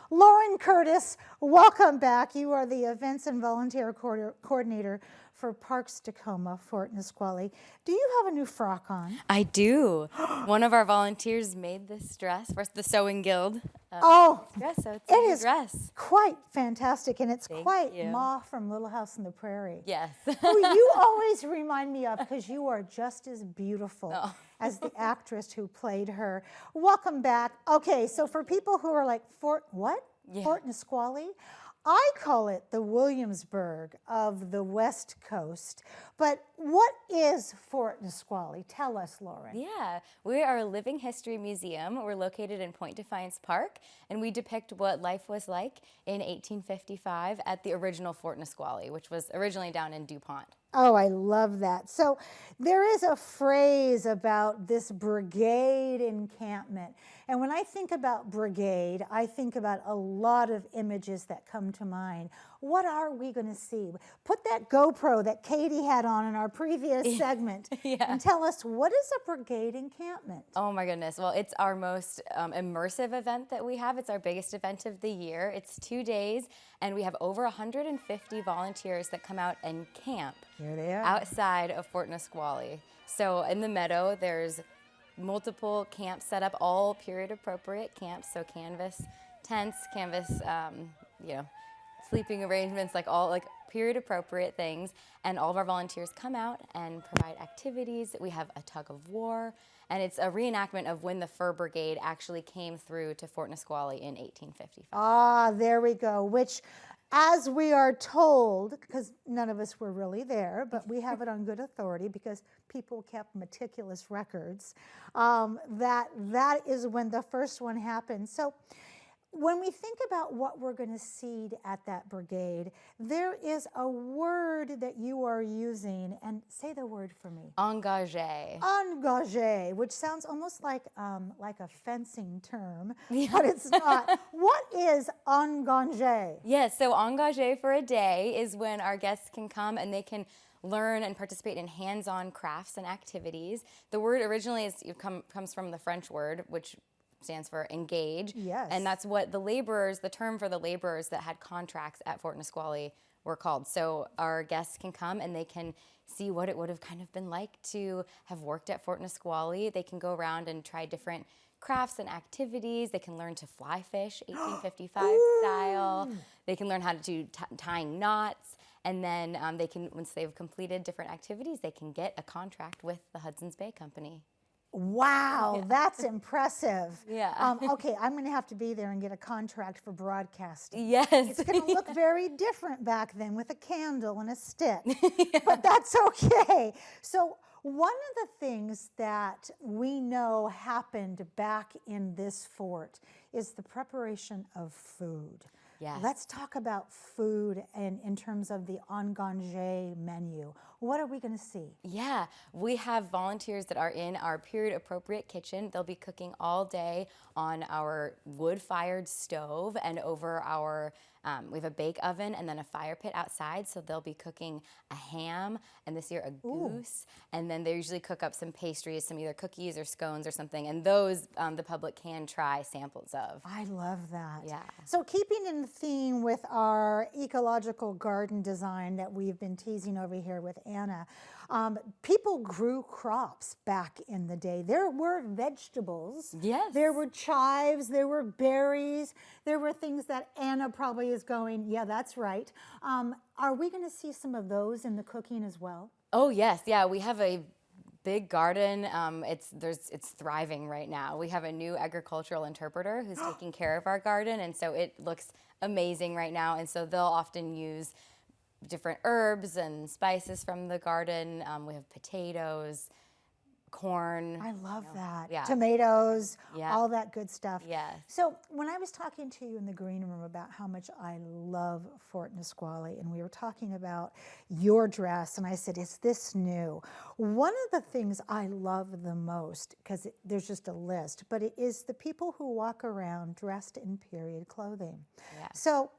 Lauren Curtis, welcome back. You are the Events and Volunteer Coordinator for Parks Tacoma, Fort Nisqually. Do you have a new frock on? I do. One of our volunteers made this dress for the Sewing Guild. Dress, so it's a new dress. Quite fantastic, and it's Thank quite you. Ma from Little House on the Prairie. Yes. Who you always remind me of because you are just as beautiful as the actress who played her. Welcome back. Okay, so for people who are like, Fort Nisqually? I call it the Williamsburg of the West Coast. But what is Fort Nisqually? Tell us, Lauren. Yeah, we are a living history museum. We're located in Point Defiance Park, and we depict what life was like in 1855 at the original Fort Nisqually, which was originally down in DuPont. Oh, I love that. So there is a phrase about this Brigade Encampment. And when I think about Brigade, I think about a lot of images that come to mind. What are we going to see? Put that GoPro that Katie had on in our previous segment and tell us, what is a Brigade Encampment? Oh my goodness. Well, it's our most immersive event that we have. It's our biggest event of the year. It's 2 days, and we have over 150 volunteers that come out and camp. Here they are. Outside of Fort Nisqually. So in the meadow, there's multiple camps set up, all period appropriate camps. So canvas tents, canvas, sleeping arrangements, all period appropriate things. And all of our volunteers come out and provide activities. We have a tug of war, and it's a reenactment of when the Fur Brigade actually came through to Fort Nisqually in 1855. Ah, there we go, which, as we are told, because none of us were really there, but we have it on good authority because people kept meticulous records, that is when the first one happened. So when we think about what we're going to see at that brigade, there is a word that you are using, and say the word for me. Engagé. Engagé, which sounds almost like a fencing term, but it's not. What is engagé? Yes, so engagé for a day is when our guests can come and they can learn and participate in hands-on crafts and activities. The word originally comes from the French word, which stands for engage. Yes. And that's what the term for the laborers that had contracts at Fort Nisqually were called. So our guests can come and they can see what it would have kind of been like to have worked at Fort Nisqually. They can go around and try different crafts and activities. They can learn to fly fish, 1855 style. They can learn how to do tying knots. And then once they've completed different activities, they can get a contract with the Hudson Bay Company. Wow, that's impressive. Yeah. Okay, I'm going to have to be there and get a contract for broadcasting. Yes. It's going to look very different back then with a candle and a stick, but that's okay. So one of the things that we know happened back in this fort is the preparation of food. Yes. Let's talk about food and in terms of the engagé menu. What are we going to see? Yeah, we have volunteers that are in our period appropriate kitchen. They'll be cooking all day on our wood-fired stove and over our, we have a bake oven and then a fire pit outside. So they'll be cooking a ham and this year a goose. And then they usually cook up some pastries, some either cookies or scones or something. And those the public can try samples of. I love that. Yeah. So keeping in theme with our ecological garden design that we've been teasing over here with Anna, people grew crops back in the day. There were vegetables. Yes. There were chives. There were berries. There were things that Anna probably is going, yeah, that's right. Are we going to see some of those in the cooking as well? Oh, yes. Yeah, we have a big garden. It's thriving right now. We have a new agricultural interpreter who's taking care of our garden, and so it looks amazing right now. And so they'll often use different herbs and spices from the garden. We have potatoes, corn. I love that. Yeah. Tomatoes, all that good stuff. Yes. So when I was talking to you in the green room about how much I love Fort Nisqually, and we were talking about your dress, and I said, is this new? One of the things I love the most, because there's just a list, but it is the people who walk around dressed in period clothing. Yeah. So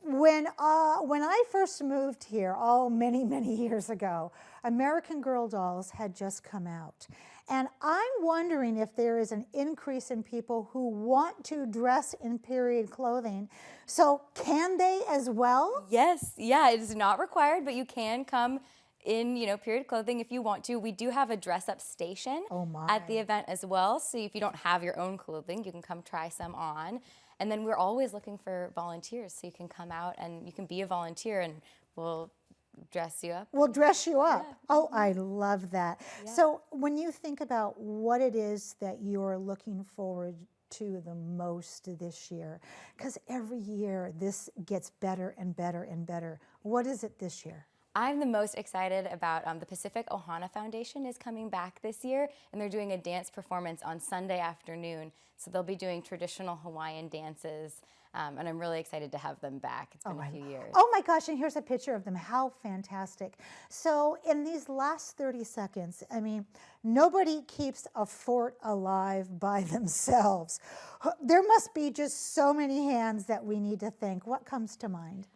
when I first moved here, many, many years ago, American Girl dolls had just come out. And I'm wondering if there is an increase in people who want to dress in period clothing. So can they as well? Yes, yeah, it is not required, but you can come in, period clothing if you want to. We do have a dress-up station at the event as well. So if you don't have your own clothing, you can come try some on. And then we're always looking for volunteers, so you can come out and you can be a volunteer, and we'll dress you up. We'll dress you up. Yeah. Oh, I love that. Yeah. So when you think about what it is that you're looking forward to the most this year, because every year this gets better and better and better, what is it this year? I'm the most excited about the Pacific Ohana Foundation is coming back this year, and they're doing a dance performance on Sunday afternoon. So they'll be doing traditional Hawaiian dances, and I'm really excited to have them back. It's been a few years. Oh my gosh, and here's a picture of them. How fantastic. So in these last 30 seconds, I mean, nobody keeps a fort alive by themselves. There must be just so many hands that we need to thank. What comes to mind?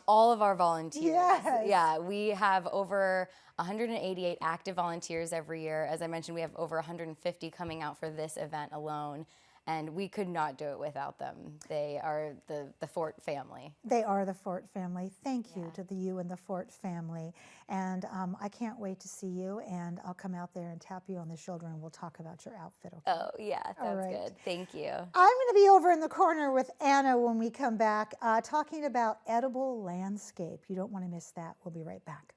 All of our volunteers. Yes. Yeah, we have over 188 active volunteers every year. As I mentioned, we have over 150 coming out for this event alone, and we could not do it without them. They are the Fort family. They are the Fort family. Thank you to you and the Fort family. And I can't wait to see you, and I'll come out there and tap you on the shoulder, and we'll talk about your outfit, okay? Oh, yeah, sounds good. Thank you. I'm going to be over in the corner with Anna when we come back, talking about edible landscape. You don't want to miss that. We'll be right back.